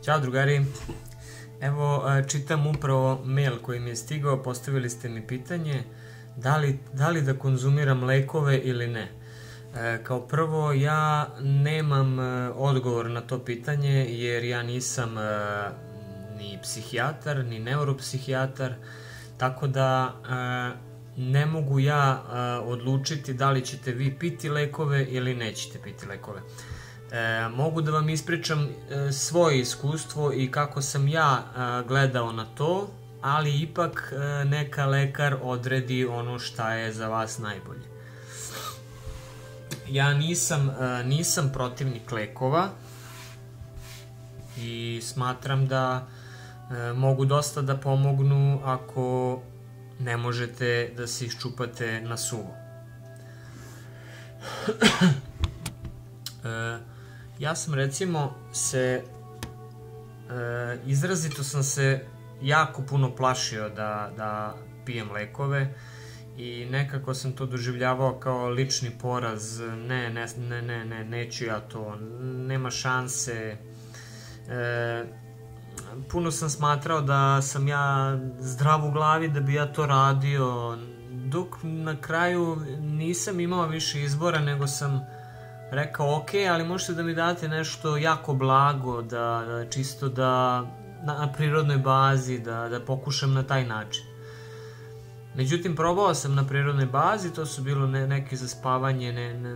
Ćao drugari, evo čitam upravo mail koji mi je stigao, postavili ste mi pitanje da li da konzumiram lekove ili ne. Kao prvo, ja nemam odgovor na to pitanje jer ja nisam ni psihijatar, ni neuropsihijatar, tako da ne mogu ja odlučiti da li ćete vi piti lekove ili nećete piti lekove. Mogu da vam ispričam svoje iskustvo i kako sam ja gledao na to, ali ipak neka lekar odredi ono šta je za vas najbolje. Ja nisam protivnik lekova i smatram da mogu dosta da pomognu ako ne možete da se iščupate na suvo. Ja sam recimo izrazito sam se jako puno plašio da pijem lekove i nekako sam to doživljavao kao lični poraz. Neću ja to, nema šanse. Puno sam smatrao da sam ja zdrav u glavi da bi ja to radio, dok na kraju nisam imao više izbora, nego sam rekao ok, ali možete da mi date nešto jako blago, čisto da na prirodnoj bazi, da pokušam na taj način. Međutim, probao sam na prirodnoj bazi, to su bilo neke za spavanje,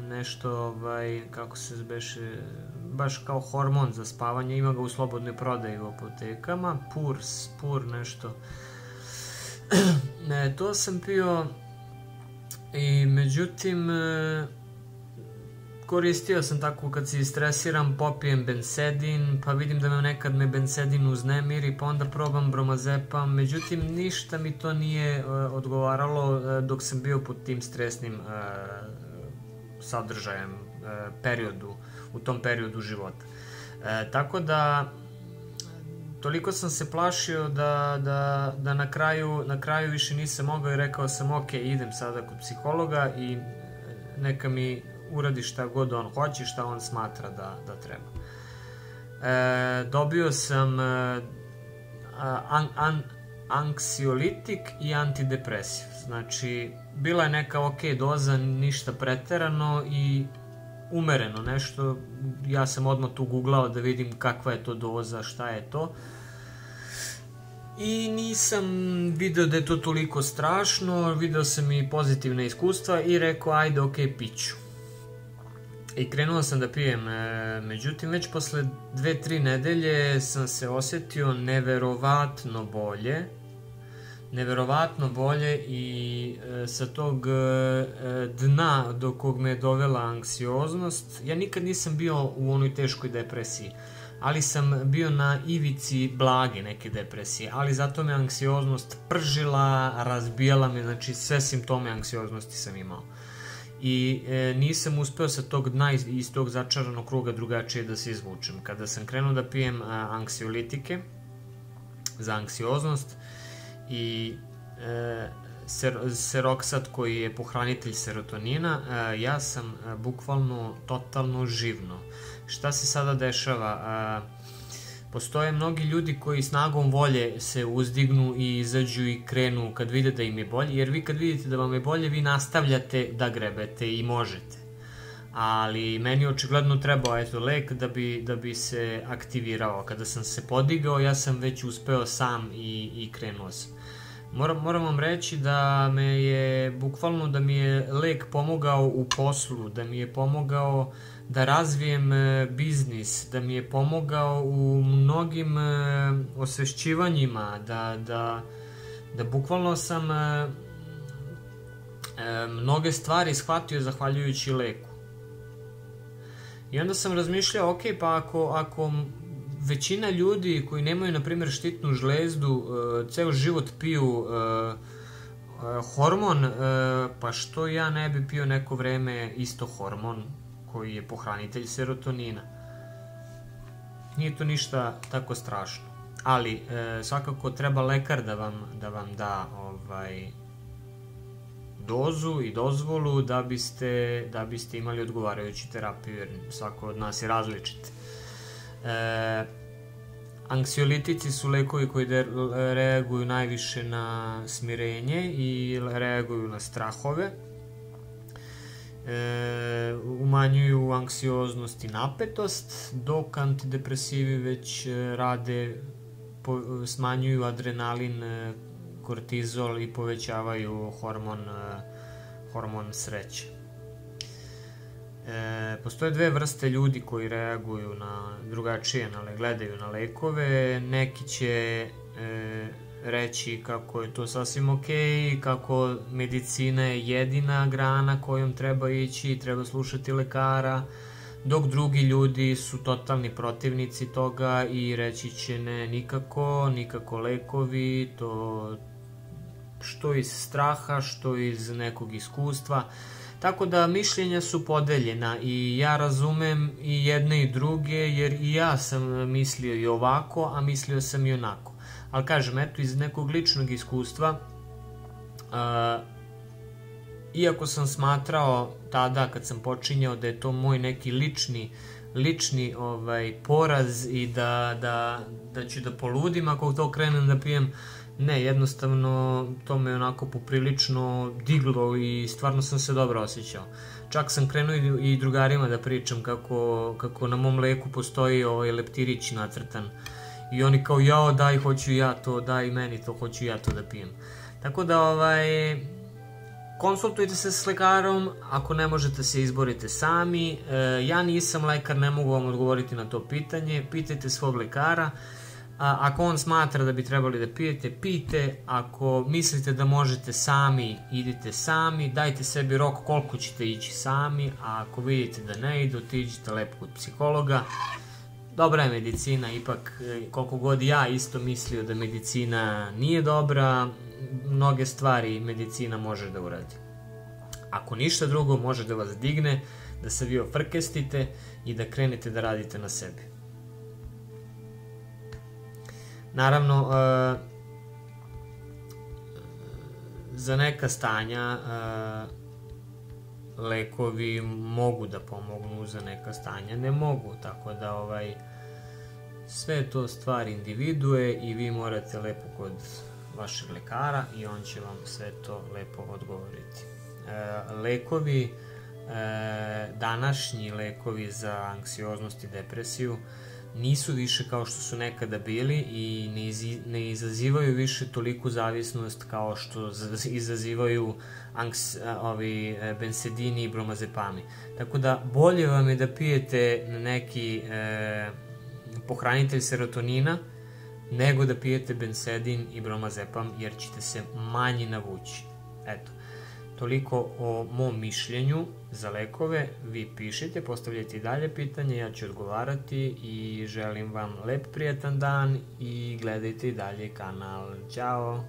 nešto, kako se beše, baš kao hormon za spavanje, ima ga u slobodnoj prodaji u apotekama, pur nešto. To sam pio i međutim, koristio sam tako kad se stresiram, popijem bensedin, pa vidim da nekad me bensedin uznemiri, pa onda probam bromazepam, međutim ništa mi to nije odgovaralo dok sam bio pod tim stresnim sadržajem u tom periodu života. Tako da toliko sam se plašio da na kraju više nisam mogao i rekao sam ok, idem sada kod psihologa i neka mi uradi šta god on hoće, šta on smatra da treba. Dobio sam anksiolitik i antidepresiv. Znači, bila je neka ok doza, ništa preterano i umereno nešto. Ja sam odmah tu googlao da vidim kakva je to doza, šta je to. I nisam video da je to toliko strašno, video sam i pozitivne iskustva i rekao ajde ok, piću. I krenuo sam da pijem, međutim već posle 2-3 nedelje sam se osjetio neverovatno bolje i sa tog dna do kog me je dovela anksioznost. Ja nikad nisam bio u onoj teškoj depresiji, ali sam bio na ivici blage neke depresije, ali zato me anksioznost pržila, razbijala me, znači sve simptome anksioznosti sam imao. I nisam uspeo sa tog dna iz tog začaranog kruga drugačije da se izvučem. Kada sam krenuo da pijem anksiolitike za anksioznost i seroksat koji je pohranitelj serotonina, ja sam bukvalno totalno živno. Šta se sada dešava? Postoje mnogi ljudi koji snagom volje se uzdignu i izađu i krenu kad vide da im je bolje, jer vi kad vidite da vam je bolje, vi nastavljate da grebete i možete. Ali meni očigledno trebao lek da bi se aktivirao. Kada sam se podigao, ja sam već uspeo sam i krenuo sam. Moram vam reći da bukvalno da mi je lek pomogao u poslu, da mi je pomogao da razvijem biznis, da mi je pomogao u mnogim osvešćivanjima, da bukvalno sam mnoge stvari shvatio zahvaljujući leku. I onda sam razmišljao, ok, pa ako većina ljudi koji nemaju, na primjer, štitnu žlezdu, ceo život piju hormon, pa što ja ne bi pio neko vreme isto hormon koji je pohranitelj serotonina. Nije to ništa tako strašno. Ali svakako treba lekar da vam da dozu i dozvolu da biste imali odgovarajuću terapiju, jer svako od nas je različit. Anksiolitici su lekovi koji reaguju najviše na smirenje i reaguju na strahove. Umanjuju anksioznost i napetost, dok antidepresivi već smanjuju adrenalin, kortizol i povećavaju hormon sreće. Postoje dve vrste ljudi koji reaguju drugačije, gledaju na lekove. Neki će reći kako je to sasvim okej, kako medicina je jedina grana kojom treba ići, treba slušati lekara, dok drugi ljudi su totalni protivnici toga i reći će ne, nikako lekovi, to što iz straha, što iz nekog iskustva. Tako da mišljenja su podeljena i ja razumem i jedne i druge, jer i ja sam mislio i ovako, a mislio sam i onako. Ali kažem, eto, iz nekog ličnog iskustva, iako sam smatrao tada kad sam počinjao da je to moj neki lični poraz i da ću da poludim ako to krenem da pijem, ne, jednostavno to me onako poprilično diglo i stvarno sam se dobro osjećao. Čak sam krenuo i drugarima da pričam kako na mom leku postoji leptirić nacrtan. I oni kao, jao, daj, hoću ja to, daj meni to, hoću ja to da pijem. Tako da, konsultujte se s lekarom, ako ne možete se izborite sami. Ja nisam lekar, ne mogu vam odgovoriti na to pitanje. Pitajte svog lekara. Ako on smatra da bi trebali da pijete, pijte. Ako mislite da možete sami, idite sami. Dajte sebi rok koliko ćete ići sami. A ako vidite da ne ide, otiđite lepo kod psihologa. Dobra je medicina, ipak koliko god ja isto mislio da medicina nije dobra, mnoge stvari medicina može da uradi. Ako ništa drugo, može da vas digne, da se vi ofrkestite i da krenete da radite na sebi. Naravno, za neka stanja lekovi mogu da pomognu, za neka stanja ne mogu, tako da sve je to stvar individue i vi morate lepo kod vašeg lekara i on će vam sve to lepo odgovoriti. Lekovi, današnji lekovi za anksioznost i depresiju nisu više kao što su nekada bili i ne izazivaju više toliku zavisnost kao što izazivaju bensedini i bromazepami. Tako da bolje vam je da pijete neki pohranitelj serotonina nego da pijete bensedin i bromazepam, jer ćete se manje navući. Eto, toliko o mom mišljenju za lekove. Vi pišite, postavljajte i dalje pitanje, ja ću odgovarati i želim vam lep, prijatan dan i gledajte i dalje kanal. Ćao!